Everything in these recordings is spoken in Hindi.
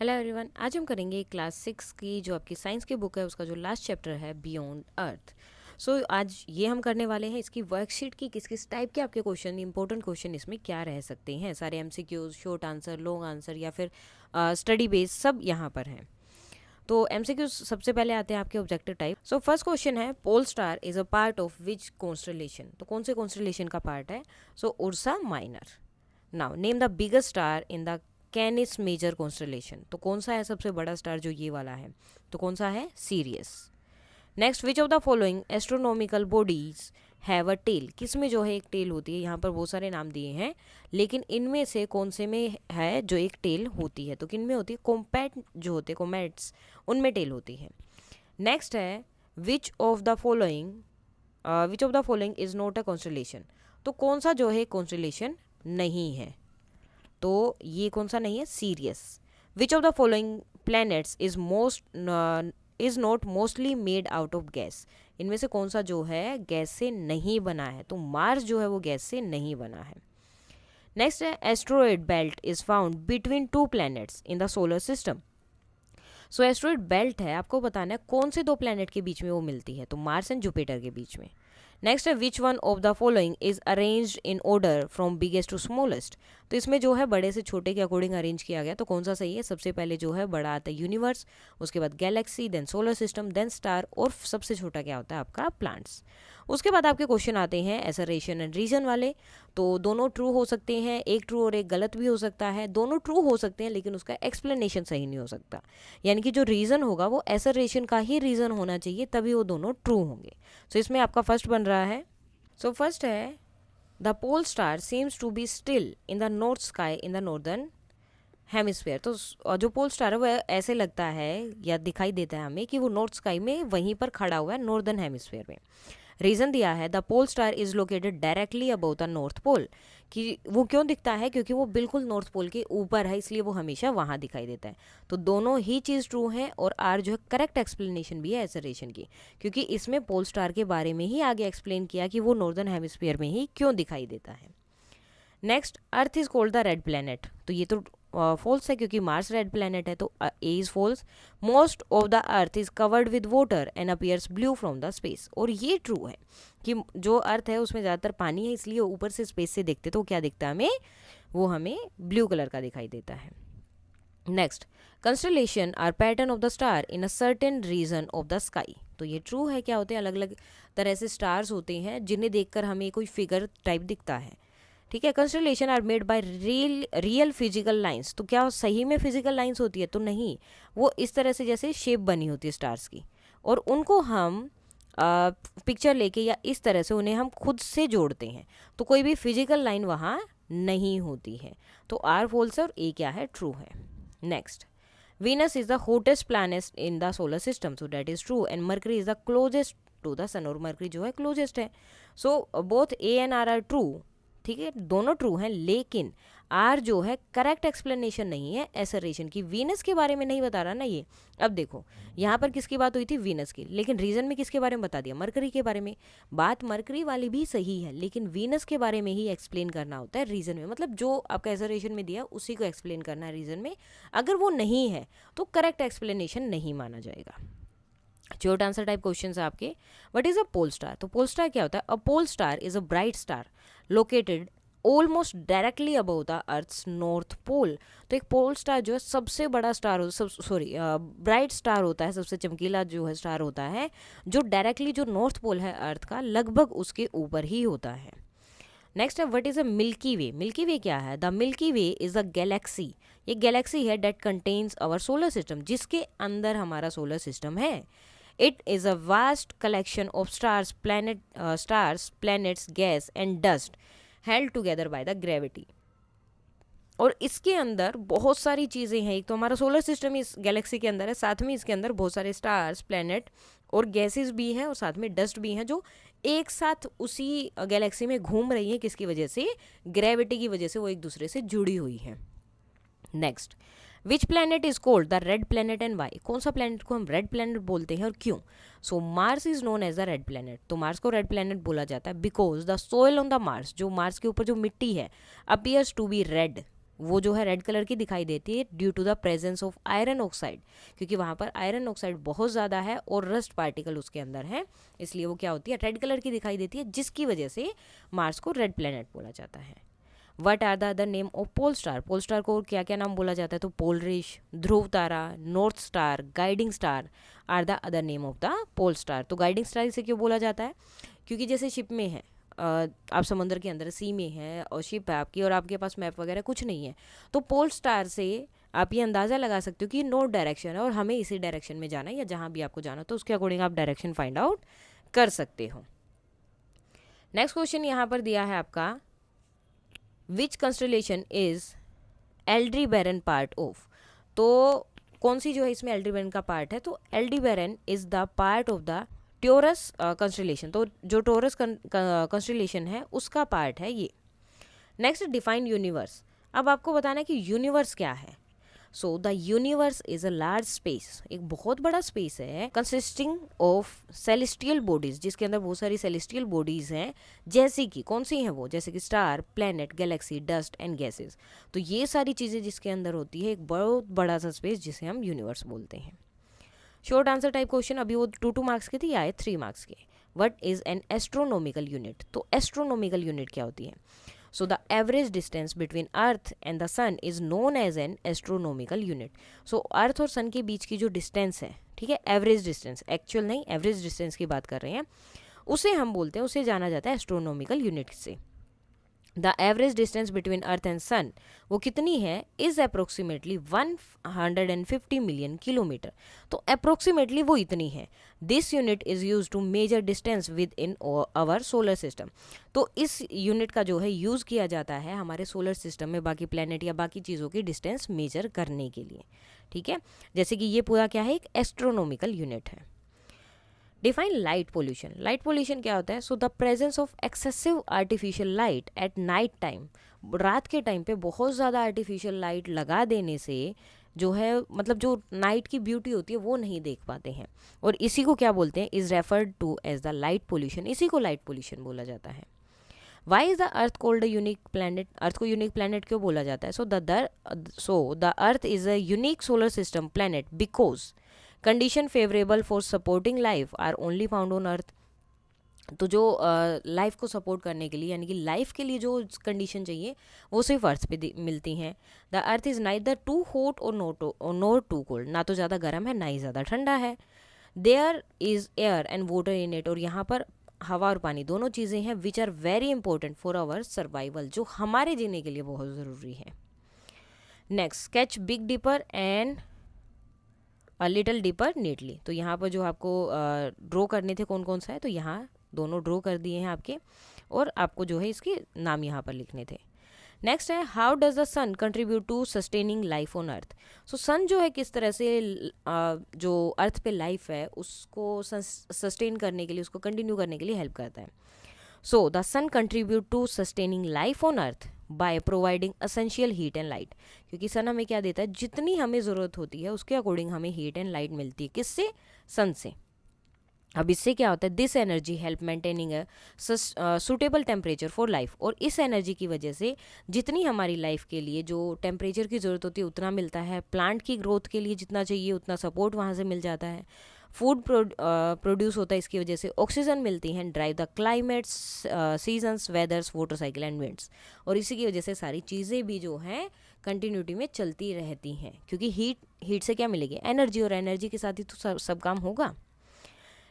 हेलो एवरीवन, आज हम करेंगे क्लास 6 की जो आपकी साइंस की बुक है उसका जो लास्ट चैप्टर है बियॉन्ड अर्थ। आज ये हम करने वाले हैं इसकी वर्कशीट की किस किस टाइप के आपके क्वेश्चन, इंपॉर्टेंट क्वेश्चन इसमें क्या रह सकते हैं। सारे MCQs, short answer, long answer या फिर स्टडी बेस सब यहाँ पर हैं। तो एमसीक्यूज सबसे पहले आते हैं आपके ऑब्जेक्टिव टाइप। फर्स्ट क्वेश्चन है, pole star is a part of which constellation. तो कौन से कॉन्स्टलेशन का पार्ट है? Ursa Minor. Now name the biggest star in the Canis Major constellation. तो कौन सा है सबसे बड़ा स्टार जो ये वाला है? तो कौन सा है? Sirius. Next, which of the following astronomical bodies have a tail. किस में जो है एक टेल होती है? यहाँ पर बहुत सारे नाम दिए हैं, लेकिन इनमें से कौन से में है जो एक टेल होती है? तो किन में होती है? कॉम्पैट जो होते हैं, कॉमेट्स, उनमें टेल होती है। नेक्स्ट है, विच of the following is not a constellation. तो कौन सा जो है कॉन्स्टलेशन नहीं है? तो ये कौन सा नहीं है? Serious. Which of the following planets is not mostly made out of gas. इनमें से कौन सा जो है गैस से नहीं बना है? तो मार्स जो है वो गैस से नहीं बना है। नेक्स्ट है, asteroid belt is found between two planets in the solar system. Asteroid belt है, आपको बताना है कौन से दो प्लैनेट के बीच में वो मिलती है? तो मार्स एंड जुपिटर के बीच में। नेक्स्ट है, which one of the following is arranged in order from biggest to smallest. तो इसमें जो है बड़े से छोटे के अकॉर्डिंग अरेंज किया गया, तो कौन सा सही है? सबसे पहले जो है बड़ा आता है यूनिवर्स, उसके बाद galaxy, then solar system, then star, और सबसे छोटा क्या होता है? आपका प्लांट्स। उसके बाद आपके क्वेश्चन आते हैं एसरेशन एंड रीजन वाले। तो दोनों ट्रू हो सकते हैं, एक ट्रू और एक गलत भी हो सकता है। दोनों ट्रू हो सकते हैं लेकिन उसका एक्सप्लेनेशन सही नहीं हो सकता, यानी कि जो रीज़न होगा वो एसरेशन का ही रीज़न होना चाहिए, तभी वो दोनों ट्रू होंगे। इसमें आपका फर्स्ट बन रहा है। फर्स्ट है, the pole star seems to be still in the north sky in the northern hemisphere. तो जो पोल स्टार है वो ऐसे लगता है या दिखाई देता है हमें कि वो नॉर्थ स्काई में वहीं पर खड़ा हुआ है, नॉर्दर्न हेमिस्फीयर में। रीज़न दिया है, the pole star is located directly above the north pole. कि वो क्यों दिखता है? क्योंकि वो बिल्कुल नॉर्थ पोल के ऊपर है, इसलिए वो हमेशा वहाँ दिखाई देता है। तो दोनों ही चीज़ ट्रू है, और आर जो है करेक्ट एक्सप्लेनेशन भी है एसरेशन की, क्योंकि इसमें पोल स्टार के बारे में ही आगे एक्सप्लेन किया कि वो नॉर्दर्न हेमिस्फीयर में ही क्यों दिखाई देता है। Next, earth is called the red planet. तो ये तो फॉल्स है, क्योंकि मार्स रेड प्लैनेट है, तो A is false. Most of the earth is covered with water and appears blue from the space. और ये ट्रू है कि जो अर्थ है उसमें ज़्यादातर पानी है, इसलिए ऊपर से स्पेस से देखते तो क्या दिखता है हमें? वो हमें ब्लू कलर का दिखाई देता है। Next, constellation are pattern of the star in a certain region of the sky. तो ये ट्रू है। क्या होते हैं? अलग अलग तरह से स्टार्स होते हैं जिन्हें देखकर हमें कोई फिगर टाइप दिखता है। ठीक है। Constellation are made by real physical lines. तो क्या सही में फिजिकल लाइंस होती है? तो नहीं, वो इस तरह से जैसे शेप बनी होती है स्टार्स की, और उनको हम पिक्चर लेके या इस तरह से उन्हें हम खुद से जोड़ते हैं, तो कोई भी फिजिकल लाइन वहाँ नहीं होती है। तो आर फॉल्स है और ए क्या है? ट्रू है। Next, Venus is the hottest planet in the solar system, so that is true, and Mercury is the closest to the sun, और Mercury जो है closest है। both A and R are true। ठीक है, दोनों ट्रू हैं, लेकिन आर जो है करेक्ट एक्सप्लेनेशन नहीं है एसरेशन की। वीनस के बारे में नहीं बता रहा ना ये। अब देखो, यहाँ पर किसकी बात हुई थी? वीनस की, लेकिन रीजन में किसके बारे में बता दिया? मरकरी के बारे में। बात मरकरी वाली भी सही है, लेकिन वीनस के बारे में ही एक्सप्लेन करना होता है रीजन में। मतलब जो आपका एसरेशन में दिया उसी को एक्सप्लेन करना है रीजन में। अगर वो नहीं है तो करेक्ट एक्सप्लेनेशन नहीं माना जाएगा। शॉर्ट आंसर टाइप क्वेश्चन है आपके। What is a pole star? तो पोल स्टार क्या होता है? A pole star is a bright star located almost directly above the earth's north pole. तो एक पोल स्टार जो है सबसे बड़ा स्टार ब्राइट स्टार होता है, सबसे चमकीला जो है स्टार होता है, जो डायरेक्टली जो नॉर्थ पोल है अर्थ का लगभग उसके ऊपर ही होता है। नेक्स्ट है, what is a Milky Way? Milky Way क्या है? The Milky Way is a galaxy. ये गैलेक्सी है that contains our solar system, जिसके अंदर हमारा सोलर सिस्टम है। It is a vast collection of stars, planets, gas and dust held together by the gravity. और इसके अंदर बहुत सारी चीज़ें हैं। एक तो हमारा सोलर सिस्टम इस गैलेक्सी के अंदर है, साथ में इसके अंदर बहुत सारे स्टार्स, प्लैनेट और गैसेस भी हैं, और साथ में डस्ट भी हैं, जो एक साथ उसी गैलेक्सी में घूम रही हैं। किसकी वजह से? ग्रेविटी की वजह से वो एक दूसरे से जुड़ी हुई हैं। Next, which planet is called the red planet and why? कौन सा प्लैनेट को हम रेड प्लैनेट बोलते हैं और क्यों? Mars is known as the red planet. तो मार्स को रेड प्लैनेट बोला जाता है because the soil on the Mars, जो मार्स के ऊपर जो मिट्टी है, अपीयर्स टू बी रेड। वो जो है रेड कलर की दिखाई देती है due to the presence of iron oxide, क्योंकि वहाँ पर आयरन ऑक्साइड बहुत ज़्यादा है और रस्ट पार्टिकल उसके अंदर है, इसलिए वो क्या होती है, रेड कलर की दिखाई देती है, जिसकी वजह से मार्स को रेड प्लैनेट बोला जाता है। What are the other name of pole star? Pole star को क्या क्या नाम बोला जाता है? तो Polaris, Dhruv Tara, north star, guiding star are the other name of the pole star. तो गाइडिंग स्टार इसे क्यों बोला जाता है? क्योंकि जैसे शिप में है, आप समंदर के अंदर सी में है और शिप है आपकी और आपके पास मैप वगैरह कुछ नहीं है, तो पोल स्टार से आप ये अंदाज़ा लगा सकते हो कि नॉर्थ डायरेक्शन है और हमें इसी डायरेक्शन में जाना है, या जहाँ भी आपको जाना हो तो उसके अकॉर्डिंग आप डायरेक्शन फाइंड आउट कर सकते हो। नेक्स्ट क्वेश्चन यहाँ पर दिया है आपका, विच कंस्टलेशन इज एल्ड्रीबेरन पार्ट ऑफ? तो कौन सी जो है इसमें एल्ड्रीबेरन का पार्ट है? तो Aldebaran is the part of the Taurus constellation. तो जो टोरस कंस्टलेशन है उसका पार्ट है ये। Next, define universe. अब आपको बताना है कि यूनिवर्स क्या है। So the universe is a large space, एक बहुत बड़ा स्पेस है, कंसिस्टिंग ऑफ सेलेस्टियल बॉडीज, जिसके अंदर बहुत सारी सेलेस्टियल बॉडीज हैं, जैसे कि कौन सी हैं वो, जैसे कि star, planet, Galaxy, dust and gases. तो ये सारी चीज़ें जिसके अंदर होती है, एक बहुत बड़ा सा स्पेस जिसे हम यूनिवर्स बोलते हैं। शॉर्ट आंसर टाइप क्वेश्चन, अभी वो 2 मार्क्स के थे, या 3 मार्क्स के। What is an astronomical unit? तो एस्ट्रोनॉमिकल यूनिट क्या होती है? So the average distance between earth and the sun is known as an astronomical unit. So earth और सन के बीच की जो डिस्टेंस है, ठीक है, एवरेज डिस्टेंस, एक्चुअल नहीं, एवरेज डिस्टेंस की बात कर रहे हैं, उसे हम बोलते हैं, उसे जाना जाता है एस्ट्रोनॉमिकल यूनिट से। The average distance between earth and sun वो कितनी है? Is approximately 150 million kilometre. तो अप्रोक्सीमेटली वो इतनी है। This unit is use to measure distance within our solar system. तो इस यूनिट का जो है यूज़ किया जाता है हमारे सोलर सिस्टम में बाकी प्लैनेट या बाकी चीज़ों की डिस्टेंस मेजर करने के लिए, ठीक है। जैसे कि ये पूरा क्या है, एक एस्ट्रोनॉमिकल यूनिट है। Define light pollution. Light pollution क्या होता है? So the presence of excessive artificial light at night time. रात के टाइम पे बहुत ज़्यादा आर्टिफिशियल लाइट लगा देने से जो है, मतलब जो नाइट की ब्यूटी होती है वो नहीं देख पाते हैं, और इसी को क्या बोलते हैं? Is referred to as the light pollution. इसी को लाइट पोल्यूशन बोला जाता है। Why is the earth called a unique planet? अर्थ को यूनिक प्लैनेट क्यों बोला जाता है? So the earth is a unique solar system planet because condition favourable for supporting life are only found on earth. तो जो लाइफ को सपोर्ट करने के लिए, यानी कि लाइफ के लिए जो कंडीशन चाहिए वो सिर्फ अर्थ पे मिलती हैं। The Earth is neither too hot और नॉट टू कोल्ड। ना तो ज़्यादा गर्म है ना ही ज़्यादा ठंडा है। There is air and water in it. और यहाँ पर हवा और पानी दोनों चीज़ें हैं which are very important for our survival, जो हमारे जीने के लिए बहुत ज़रूरी है। Next, sketch big dipper and a little dipper neatly. तो यहाँ पर जो आपको ड्रॉ करने थे कौन कौन सा है, तो यहाँ दोनों ड्रॉ कर दिए हैं आपके, और आपको जो है इसके नाम यहाँ पर लिखने थे। नेक्स्ट है, how does the sun contribute to sustaining life on earth. So sun जो है किस तरह से जो अर्थ पे लाइफ है उसको सस्टेन करने के लिए, उसको कंटिन्यू करने के लिए हेल्प करता है। So the sun contribute to sustaining life on earth by providing essential heat and light. क्योंकि सन हमें क्या देता है? जितनी हमें ज़रूरत होती है उसके अकॉर्डिंग हमें हीट एंड लाइट मिलती है। किससे? सन से। अब इससे क्या होता है? This energy help maintaining a suitable temperature for life. और इस एनर्जी की वजह से जितनी हमारी लाइफ के लिए जो टेम्परेचर की ज़रूरत होती है उतना मिलता है। प्लांट की ग्रोथ के लिए जितना चाहिए उतना सपोर्ट वहाँ से मिल जाता है। फूड प्रोड्यूस होता है इसकी वजह से। ऑक्सीजन मिलती हैं, drive the climates, seasons, वेदर्स, water cycle and winds. और इसी की वजह से सारी चीज़ें भी जो हैं कंटिन्यूटी में चलती रहती हैं, क्योंकि हीट से क्या मिलेगी? एनर्जी, और एनर्जी के साथ ही तो सब काम होगा।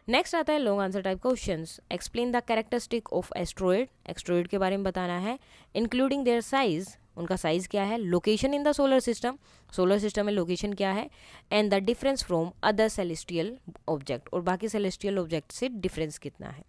नेक्स्ट आता है long answer type questions. Explain the characteristic of asteroid. Asteroid के बारे में बताना है, इंक्लूडिंग देयर साइज, उनका साइज़ क्या है, location in the solar system में लोकेशन क्या है, and the difference from other celestial object, और बाकी सेलेस्टियल ऑब्जेक्ट से डिफरेंस कितना है।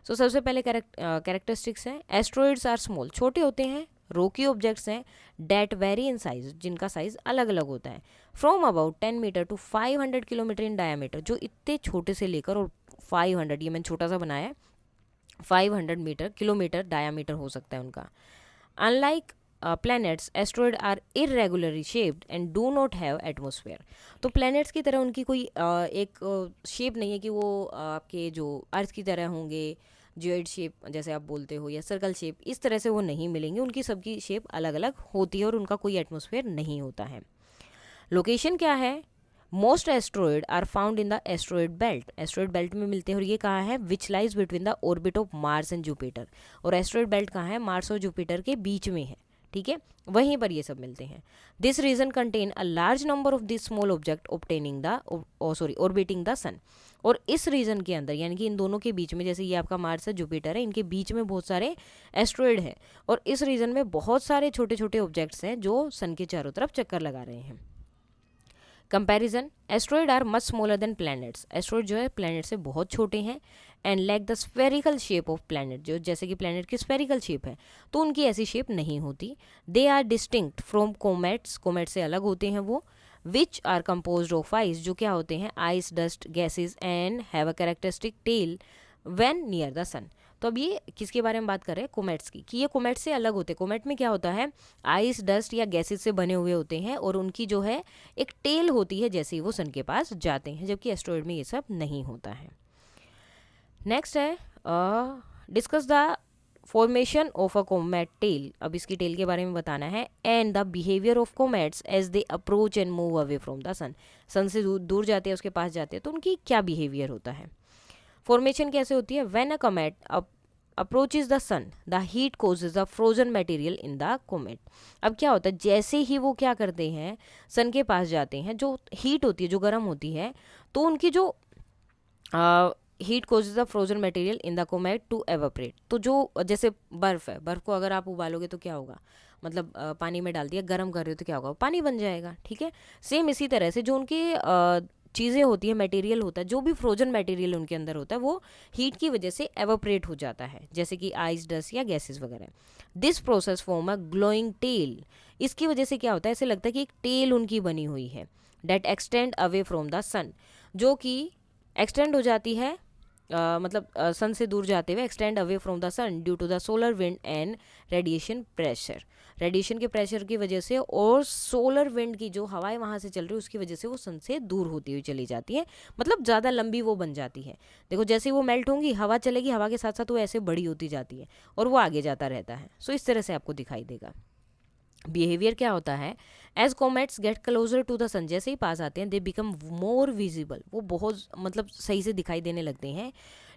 सो सबसे पहले कैरेक्टरिस्टिक्स हैं, एस्ट्रॉयड्स आर स्मॉल, छोटे होते हैं, रॉकी ऑब्जेक्ट्स हैं, डेट वेरी इन साइज, जिनका साइज अलग अलग होता है, from about 10 metre to 500 kilometre in diameter, जो इतने छोटे से लेकर और 500, ये मैंने छोटा सा बनाया है, 500 किलोमीटर डायामीटर हो सकता है उनका। Unlike planets, asteroid are irregularly shaped and do not have atmosphere. तो प्लैनेट्स की तरह उनकी कोई एक शेप नहीं है कि वो आपके जो अर्थ की तरह होंगे जियोइड शेप जैसे आप बोलते हो या सर्कल शेप, इस तरह से वो नहीं मिलेंगे, उनकी सबकी शेप अलग अलग होती है और उनका कोई एटमॉस्फेयर नहीं होता है। लोकेशन क्या है? Most asteroid are found in the asteroid belt, asteroid belt में मिलते हैं। और ये कहाँ है? Which lies between the orbit of Mars and Jupiter, और एस्ट्रॉयड बेल्ट कहाँ है? मार्स और जुपिटर के बीच में है, ठीक है, वहीं पर ये सब मिलते हैं। This region contain a large number of this small object obtaining the orbiting the sun, और इस रीजन के अंदर यानी कि इन दोनों के बीच में, जैसे ये आपका मार्स है, जुपिटर है, इनके बीच में बहुत सारे एस्ट्रॉयड हैं, और इस रीजन में बहुत सारे छोटे छोटे ऑब्जेक्ट्स हैं जो सन के चारों तरफ चक्कर लगा रहे हैं। Comparison, asteroid are much smaller than planets, asteroid जो है प्लैनेट से बहुत छोटे हैं, and like the spherical shape of planet, जो जैसे कि प्लैनेट की स्फेरिकल शेप है तो उनकी ऐसी शेप नहीं होती। They are distinct from comets, comet से अलग होते हैं वो, which are composed of ice, जो क्या होते हैं? Ice, dust, gases, and have a characteristic tail when near the sun. तो अब ये किसके बारे में बात कर रहे हैं? कोमेट्स की, कि ये कोमेट से अलग होते हैं। कोमेट में क्या होता है? आइस, डस्ट या गैसेज से बने हुए होते हैं, और उनकी जो है एक टेल होती है जैसे ही वो सन के पास जाते हैं, जबकि एस्ट्रॉयड में ये सब नहीं होता है। नेक्स्ट है discuss the formation of a comet tail, अब इसकी टेल के बारे में बताना है, and the behaviour of comets as they approach and move away from the sun, sun से दूर जाते हैं, उसके पास जाते हैं, तो उनकी क्या बिहेवियर होता है। फॉर्मेशन कैसे होती है? When a comet approaches the sun the heat causes the frozen material in the comet. अब क्या होता है? जैसे ही वो क्या करते हैं, सन के पास जाते हैं, जो हीट होती है, जो गर्म होती है, तो उनकी जो heat causes the frozen material in the comet to evaporate, तो जो जैसे बर्फ़ है, बर्फ़ को अगर आप उबालोगे तो क्या होगा? मतलब पानी में डाल दिया, गर्म कर रहे हो तो क्या होगा? पानी बन जाएगा, ठीक है। सेम इसी तरह से जो उनके चीज़ें होती है, मटेरियल होता है, जो भी फ्रोजन मटेरियल उनके अंदर होता है, वो हीट की वजह से एवापरेट हो जाता है, जैसे कि आइस, डस्ट या गैसेस वगैरह। This process form a glowing tail, इसकी वजह से क्या होता है? ऐसे लगता है कि एक टेल उनकी बनी हुई है, that extend away from the sun, जो कि एक्सटेंड हो जाती है मतलब सन से दूर जाते हुए, extend away from the sun due to the solar wind and radiation pressure, radiation के प्रेशर की वजह से और सोलर विंड की जो हवाएं वहाँ से चल रही है उसकी वजह से वो सन से दूर होती हुई चली जाती है, मतलब ज़्यादा लंबी वो बन जाती है। देखो जैसे ही वो मेल्ट होंगी, हवा चलेगी, हवा के साथ साथ वो ऐसे बड़ी होती जाती है और वो आगे जाता रहता है। सो इस तरह से आपको दिखाई देगा। बिहेवियर क्या होता है? As comets get closer to the sun, जैसे ही पास आते हैं, दे बिकम मोर विजिबल, वो बहुत मतलब सही से दिखाई देने लगते हैं,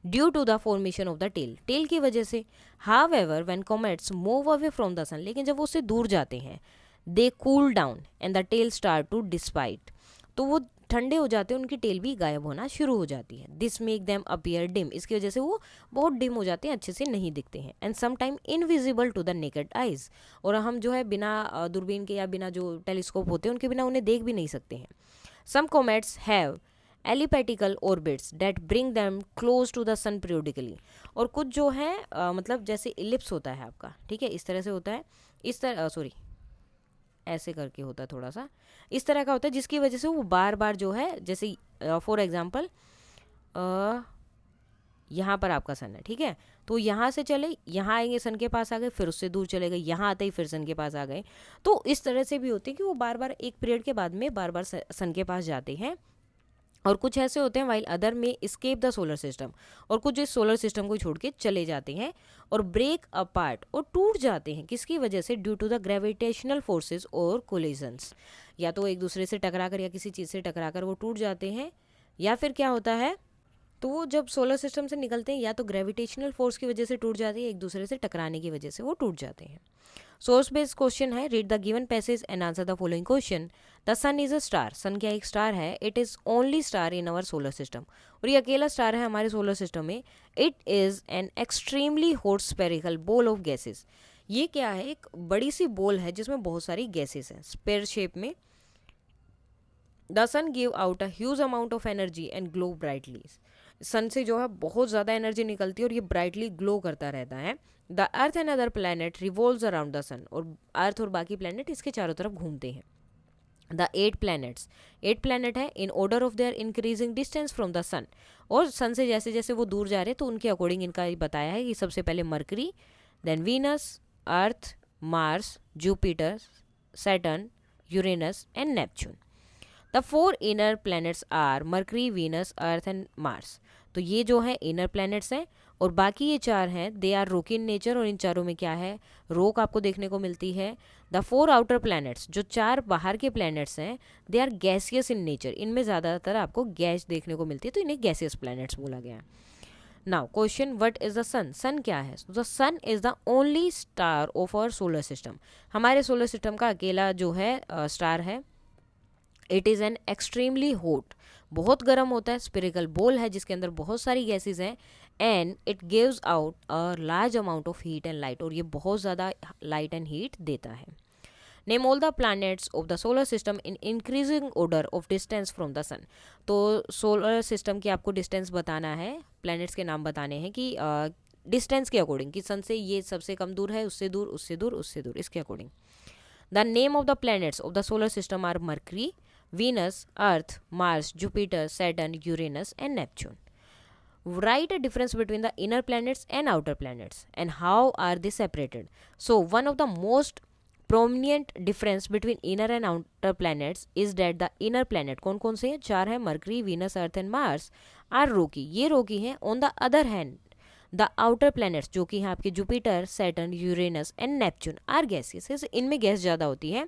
due to the formation of the tail, tail की वजह से। However when comets move away from the sun, लेकिन जब वो उससे दूर जाते हैं, they cool down and the tail start to despite, तो वो ठंडे हो जाते हैं, उनकी टेल भी गायब होना शुरू हो जाती है। This make them appear dim, इसकी वजह से वो बहुत डिम हो जाते हैं, अच्छे से नहीं दिखते हैं, and sometime invisible to the naked eyes, और हम जो है बिना दूरबीन के या बिना जो टेलीस्कोप होते हैं उनके बिना उन्हें देख भी नहीं सकते हैं। Some comets have elliptical orbits that bring them close to the sun periodically, और कुछ जो है मतलब जैसे इलिप्स होता है आपका, ठीक है, इस तरह से होता है, इस तरह सॉरी ऐसे करके होता है, थोड़ा सा इस तरह का होता है, जिसकी वजह से वो बार बार जो है, जैसे फॉर एग्जांपल यहाँ पर आपका सन है, ठीक है, तो यहाँ से चले, यहाँ आएंगे, सन के पास आ गए, फिर उससे दूर चले गए, यहाँ आते ही फिर सन के पास आ गए, तो इस तरह से भी होते हैं कि वो बार बार एक पीरियड के बाद में बार बार सन के पास जाते हैं। और कुछ ऐसे होते हैं वाइल अदर में स्केप द सोलर सिस्टम, और कुछ इस सोलर सिस्टम को छोड़ के चले जाते हैं और ब्रेक अपार्ट और टूट जाते हैं, किसकी वजह से? Due to the gravitational forces और कोलिजन्स, या तो एक दूसरे से टकराकर या किसी चीज़ से टकराकर वो टूट जाते हैं, या फिर क्या होता है, तो वो जब सोलर सिस्टम से निकलते हैं या तो ग्रेविटेशनल फोर्स की वजह से टूट जाती है, एक दूसरे से टकराने की वजह से वो टूट जाते हैं। सोर्स बेस्ड क्वेश्चन है, read the given passage and answer the following question. The sun is a star, sun क्या एक स्टार है? It is only star in our solar system, और ये अकेला स्टार है हमारे सोलर सिस्टम में। It is an extremely hot spherical ball of gases, ये क्या है? एक बड़ी सी बॉल है जिसमें बहुत सारी गैसेज हैं स्पेयर शेप में। The sun give out a huge amount of energy and glow brightly, sun से जो है बहुत ज़्यादा एनर्जी निकलती है और ये ब्राइटली ग्लो करता रहता है। The earth and other planet revolves around the sun, और अर्थ और बाकी प्लैनेट इसके चारों तरफ घूमते हैं। द 8 प्लैनेट्स, 8 प्लैनेट है in order of their increasing distance from the sun, और सन से जैसे जैसे वो दूर जा रहे हैं तो उनके अकॉर्डिंग इनका बताया है कि सबसे पहले Mercury, then Venus, Earth, Mars, Jupiter, Saturn, Uranus and Neptune. The 4 inner planets are Mercury, Venus, earth and Mars, तो ये जो है इनर प्लैनेट्स हैं, और बाकी ये 4 हैं दे आर रोकी इन नेचर, और इन चारों में क्या है, रोक आपको देखने को मिलती है। द 4 आउटर प्लैनेट्स, जो 4 बाहर के प्लैनेट्स हैं, they are gaseous in nature, इनमें ज़्यादातर आपको गैस देखने को मिलती है, तो इन्हें गैसियस प्लैनेट्स बोला गया है। Now question, what is the sun? Sun क्या है? The sun is the only star of our solar system, हमारे सोलर सिस्टम का अकेला जो है स्टार है। It is an extremely hot, बहुत गर्म होता है, स्पेरिकल बॉल है जिसके अंदर बहुत सारी गैसेज हैं, and it gives out a large amount of heat and light, और ये बहुत ज़्यादा लाइट एंड हीट देता है। Name all the planets of the solar system in increasing order of distance from the sun. तो सोलर सिस्टम की आपको डिस्टेंस बताना है, प्लैनेट्स के नाम बताने हैं कि डिस्टेंस के अकॉर्डिंग, कि सन से ये सबसे कम दूर है, उससे दूर, उससे दूर, उससे दूर, इसके according. The name of the planets of the solar system are Mercury, Venus, Earth, Mars, Jupiter, Saturn, Uranus and Neptune. Write a difference between the inner planets and outer planets and how are they separated. So one of the most prominent difference between inner and outer planets is that the inner planet कौन कौन से हैं, 4 हैं, Mercury, Venus, Earth and Mars are rocky, ये rocky हैं। On the other hand the outer planets जो कि हैं आपके Jupiter, Saturn, Uranus and Neptune are gaseous, इनमें गैस ज़्यादा होती है,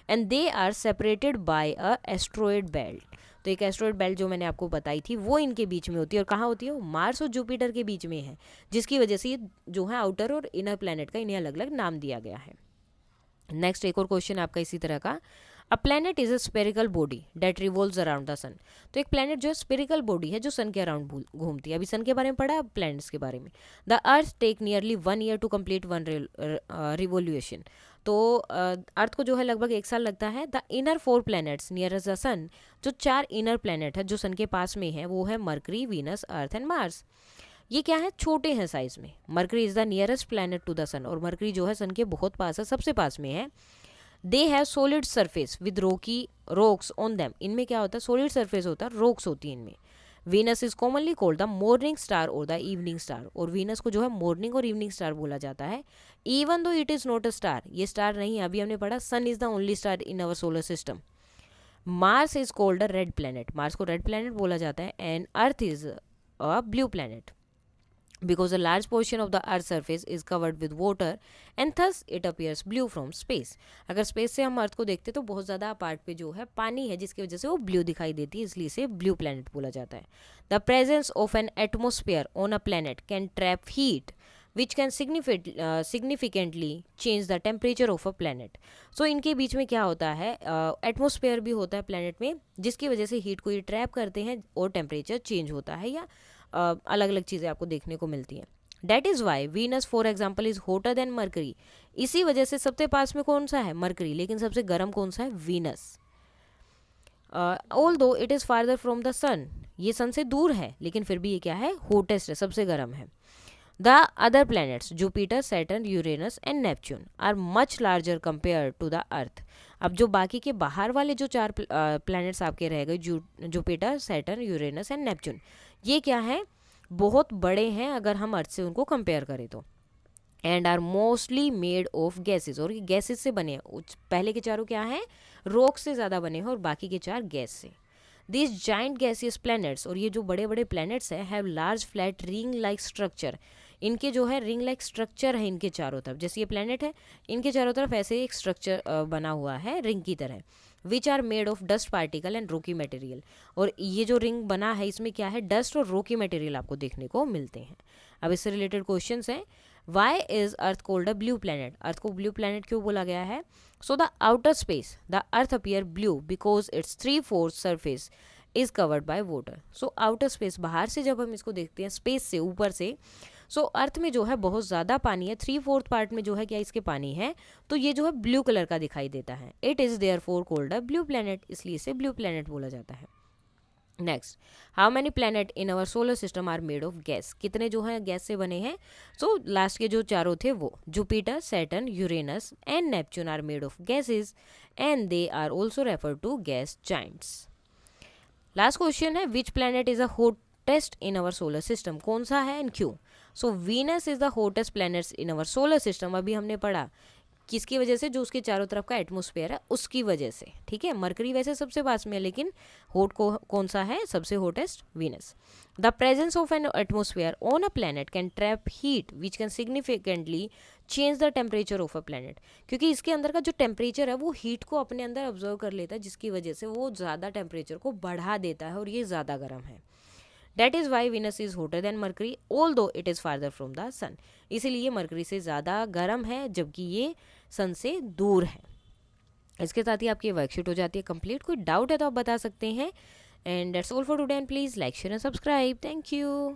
and they are separated by a asteroid belt. तो एक एस्ट्रॉयड बेल्ट जो मैंने आपको बताई थी वो इनके बीच में होती है, और कहाँ होती है, वो मार्स और जुपिटर के बीच में है, जिसकी वजह से ये जो है आउटर और इनर प्लैनेट का इन्हें अलग अलग नाम दिया गया है। नेक्स्ट एक और क्वेश्चन आपका इसी तरह का, a planet is a spherical body that revolves around the sun. तो एक प्लैनेट जो है स्पेरिकल बॉडी है जो सन के अराउंड घूमती है। अभी सन के बारे में पढ़ा, अब प्लैनेट्स के बारे में। The earth take nearly 1 year to complete 1 revolution. तो अर्थ को जो है लगभग 1 साल लगता है। The inner 4 planets near the sun, जो 4 इनर प्लैनेट है जो सन के पास में है, वो है Mercury, Venus, earth and Mars. ये क्या है, छोटे हैं साइज में। Mercury is the nearest planet to the sun, और मरकरी जो है सन के बहुत पास है, सबसे पास में है। They have solid surface with rocks on them. इनमें क्या होता है, सॉलिड सरफेस होता है, रॉक्स होती है इनमें। Venus is commonly called the morning star और द इवनिंग स्टार, और वीनस को जो है मॉर्निंग और इवनिंग स्टार बोला जाता है। Even though it is not a star, ये स्टार नहीं है, अभी हमने पढ़ा sun is the only star in our solar system. Mars is called a red planet, Mars को रेड प्लैनेट बोला जाता है। And earth is a blue planet because a large portion of the earth's surface is covered with water and thus it appears blue from space। अगर स्पेस से हम अर्थ को देखते तो बहुत ज़्यादा पार्ट पे जो है पानी है, जिसकी वजह से वो ब्लू दिखाई देती है, इसलिए इसे ब्लू प्लैनेट बोला जाता है। The presence of an atmosphere on a planet can trap heat which can significantly change the temperature of a planet. So इनके बीच में क्या होता है, एटमोस्फेयर भी होता है प्लैनेट में, जिसकी वजह से हीट को ये ट्रैप करते हैं और टेम्परेचर चेंज होता है, या अलग अलग चीज़ें आपको देखने को मिलती हैं। That is why Venus for example is hotter than Mercury. इसी वजह से सबसे पास में कौन सा है, मरकरी, लेकिन सबसे गर्म कौन सा है, Venus. Although it is farther from the sun, ये सन से दूर है, लेकिन फिर भी ये क्या है, होटेस्ट है, सबसे गर्म है। The other planets Jupiter, Saturn, Uranus and Neptune are much larger compare to the earth. अब जो बाकी के बाहर वाले जो 4 प्लैनेट्स आपके रह गए, Jupiter, Saturn, Uranus and Neptune, ये क्या है, बहुत बड़े हैं अगर हम अर्थ से उनको कंपेयर करें तो। And are mostly made of gases, और ये गैसेस से बने हैं। पहले के चारों क्या हैं, रॉक से ज़्यादा बने हैं, और बाकी के 4 गैस से। दिस जाइंट गैसियस प्लैनेट्स, और ये जो बड़े बड़े प्लैनेट्स हैं, have large flat ring like structure. इनके जो है रिंग लाइक स्ट्रक्चर है इनके चारों तरफ, जैसे ये प्लैनेट है, इनके चारों तरफ ऐसे एक स्ट्रक्चर बना हुआ है रिंग की तरह, which are made of dust particle and rocky material. और ये जो रिंग बना है इसमें क्या है, डस्ट और रोकी मटेरियल आपको देखने को मिलते हैं। अब इससे रिलेटेड क्वेश्चन हैं, why is earth called a blue planet, अर्थ को ब्लू प्लैनेट क्यों बोला गया है। So the outer space the earth appear blue because its 3/4 surface is covered by water. So outer space, बाहर से जब हम इसको देखते हैं, स्पेस से, ऊपर से, सो अर्थ में जो है बहुत ज़्यादा पानी है, 3/4 पार्ट में जो है क्या इसके पानी है, तो ये जो है ब्लू कलर का दिखाई देता है। It is therefore called a blue planet, इसलिए इसे ब्लू प्लैनेट बोला जाता है। Next, how many planet in our solar system are made of gas, कितने जो हैं गैस से बने हैं। सो लास्ट के जो चारों थे वो Jupiter, Saturn, Uranus and Neptune are made of gases and they are also refer to gas giants. Last question है, which planet is a hottest in our solar system, कौन सा है एंड क्यों। So Venus is the hottest planets in our solar system, अभी हमने पढ़ा किसकी वजह से? जो उसके चारों तरफ का एटमॉस्फेयर है उसकी वजह से, ठीक है। मरकरी वैसे सबसे पास में है, लेकिन हॉट कौन सा है? सबसे hottest Venus. The presence of N atmosphere on a planet can trap heat which can significantly change the temperature of a planet, क्योंकि इसके अंदर का जो टेम्परेचर है वो हीट को अपने अंदर ऑब्जर्व कर लेता है, जिसकी वजह से वो ज़्यादा टेम्परेचर को बढ़ा देता है और ये ज़्यादा गर्म है। That is why Venus is hotter than Mercury, although it is farther from the sun. इसीलिए मरकरी से ज़्यादा गर्म है जबकि ये सन से दूर है। इसके साथ ही आपकी वर्कशीट हो जाती है कंप्लीट। कोई डाउट है तो आप बता सकते हैं। And that's all for today, and please like share and subscribe. Thank you.